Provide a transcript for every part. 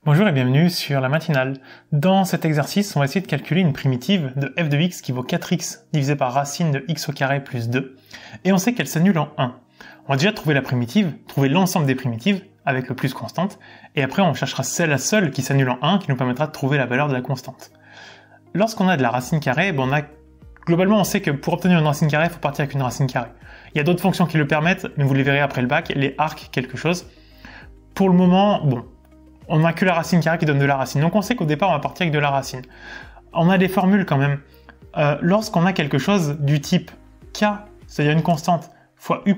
Bonjour et bienvenue sur la matinale. Dans cet exercice, on va essayer de calculer une primitive de f de x qui vaut 4x divisé par racine de x au carré plus 2, et on sait qu'elle s'annule en 1. On va déjà trouver la primitive, trouver l'ensemble des primitives avec le plus constante, et après on cherchera la seule qui s'annule en 1 qui nous permettra de trouver la valeur de la constante. Lorsqu'on a de la racine carrée, globalement on sait que pour obtenir une racine carrée, il faut partir avec une racine carrée. Il y a d'autres fonctions qui le permettent, mais vous les verrez après le bac, les arcs quelque chose. Pour le moment, on n'a que la racine carrée qui donne de la racine. Donc on sait qu'au départ, on va partir avec de la racine. On a des formules quand même. Lorsqu'on a quelque chose du type k, c'est-à-dire une constante, fois u'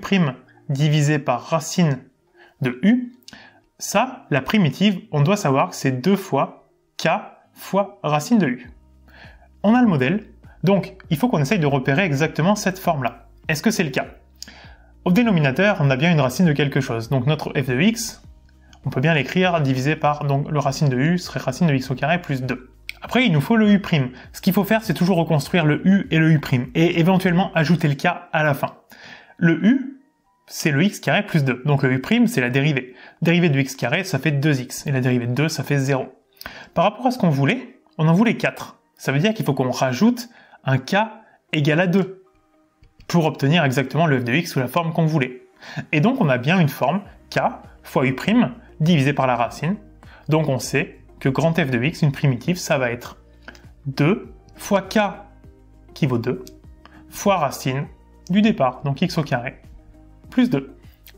divisé par racine de u, ça, la primitive, on doit savoir que c'est 2 fois k fois racine de u. On a le modèle, donc il faut qu'on essaye de repérer exactement cette forme-là. Est-ce que c'est le cas? Au dénominateur, on a bien une racine de quelque chose. Donc notre f de x, on peut bien l'écrire divisé par, donc le racine de u serait racine de x au carré plus 2. Après, il nous faut le u'. Ce qu'il faut faire, c'est toujours reconstruire le u et le u', et éventuellement ajouter le k à la fin. Le u, c'est le x carré plus 2. Donc le u', c'est la dérivée. Dérivée du x carré, ça fait 2x, et la dérivée de 2, ça fait 0. Par rapport à ce qu'on voulait, on en voulait 4. Ça veut dire qu'il faut qu'on rajoute un k égal à 2 pour obtenir exactement le f de x sous la forme qu'on voulait. Et donc on a bien une forme k fois u' divisé par la racine. Donc on sait que grand f de x, une primitive, ça va être 2 fois k qui vaut 2 fois racine du départ, donc x au carré, plus 2.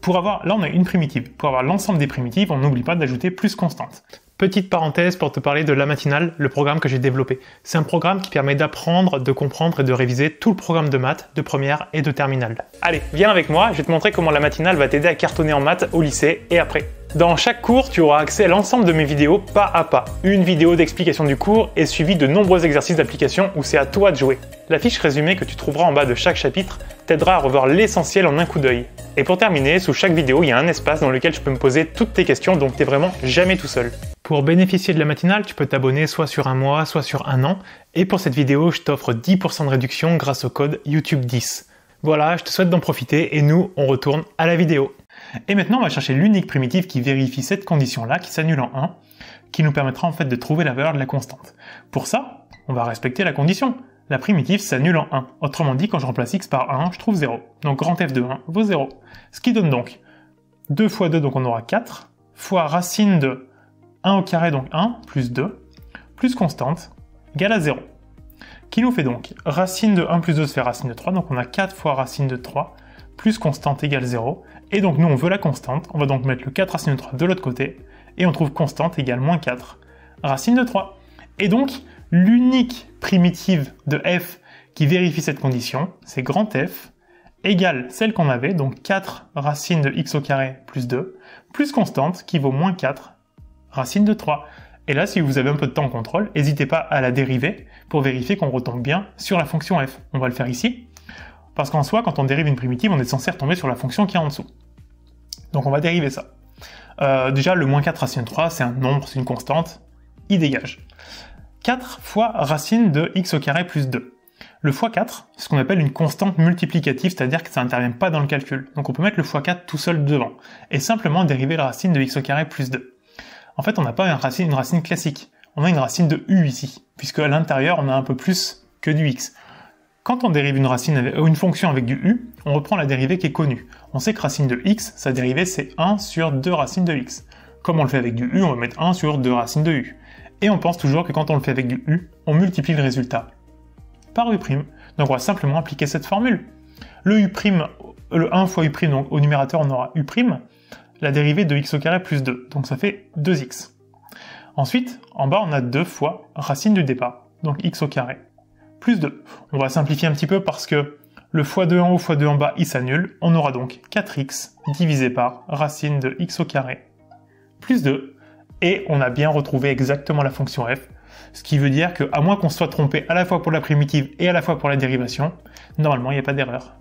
Là on a une primitive. Pour avoir l'ensemble des primitives, on n'oublie pas d'ajouter plus constante. Petite parenthèse pour te parler de la matinale, le programme que j'ai développé. C'est un programme qui permet d'apprendre, de comprendre et de réviser tout le programme de maths, de première et de terminale. Allez, viens avec moi, je vais te montrer comment la matinale va t'aider à cartonner en maths au lycée et après. Dans chaque cours, tu auras accès à l'ensemble de mes vidéos pas à pas. Une vidéo d'explication du cours est suivie de nombreux exercices d'application où c'est à toi de jouer. La fiche résumée que tu trouveras en bas de chaque chapitre t'aidera à revoir l'essentiel en un coup d'œil. Et pour terminer, sous chaque vidéo, il y a un espace dans lequel tu peux me poser toutes tes questions, donc t'es vraiment jamais tout seul. Pour bénéficier de la matinale, tu peux t'abonner soit sur un mois, soit sur un an. Et pour cette vidéo, je t'offre 10% de réduction grâce au code YouTube10. Voilà, je te souhaite d'en profiter et nous, on retourne à la vidéo. Et maintenant, on va chercher l'unique primitive qui vérifie cette condition-là, qui s'annule en 1, qui nous permettra en fait de trouver la valeur de la constante. Pour ça, on va respecter la condition. La primitive s'annule en 1. Autrement dit, quand je remplace x par 1, je trouve 0. Donc grand f de 1 vaut 0. Ce qui donne donc 2 fois 2, donc on aura 4, fois racine de 1 au carré, donc 1, plus 2, plus constante, égale à 0. Qui nous fait donc racine de 1 plus 2 se fait racine de 3, donc on a 4 fois racine de 3, plus constante égale 0. Et donc nous on veut la constante, on va donc mettre le 4 racine de 3 de l'autre côté, et on trouve constante égale moins 4 racine de 3. Et donc l'unique primitive de f qui vérifie cette condition, c'est grand f, égale celle qu'on avait, donc 4 racine de x au carré plus 2, plus constante qui vaut moins 4 racine de 3. Et là, si vous avez un peu de temps en contrôle, n'hésitez pas à la dériver pour vérifier qu'on retombe bien sur la fonction f. On va le faire ici, parce qu'en soi, quand on dérive une primitive, on est censé retomber sur la fonction qui est en dessous. Donc on va dériver ça. Déjà, le moins 4 racine de 3, c'est un nombre, c'est une constante, il dégage. 4 fois racine de x au carré plus 2. Le x4, c'est ce qu'on appelle une constante multiplicative, c'est-à-dire que ça n'intervient pas dans le calcul. Donc on peut mettre le x4 tout seul devant, et simplement dériver la racine de x au carré plus 2. En fait, on n'a pas une racine classique, on a une racine de u ici, puisque à l'intérieur, on a un peu plus que du x. Quand on dérive une fonction avec du u, on reprend la dérivée qui est connue. On sait que racine de x, sa dérivée c'est 1 sur 2 racines de x. Comme on le fait avec du u, on va mettre 1 sur 2 racines de u. Et on pense toujours que quand on le fait avec du u, on multiplie le résultat par u'. Donc on va simplement appliquer cette formule. Le 1 fois u', donc au numérateur on aura u', la dérivée de x au carré plus 2, donc ça fait 2x. Ensuite, en bas on a 2 fois racine du départ, donc x au carré, plus 2. On va simplifier un petit peu parce que le x2 en haut, x2 en bas, il s'annule. On aura donc 4x divisé par racine de x au carré plus 2. Et on a bien retrouvé exactement la fonction f, ce qui veut dire qu'à moins qu'on se soit trompé à la fois pour la primitive et à la fois pour la dérivation, normalement il n'y a pas d'erreur.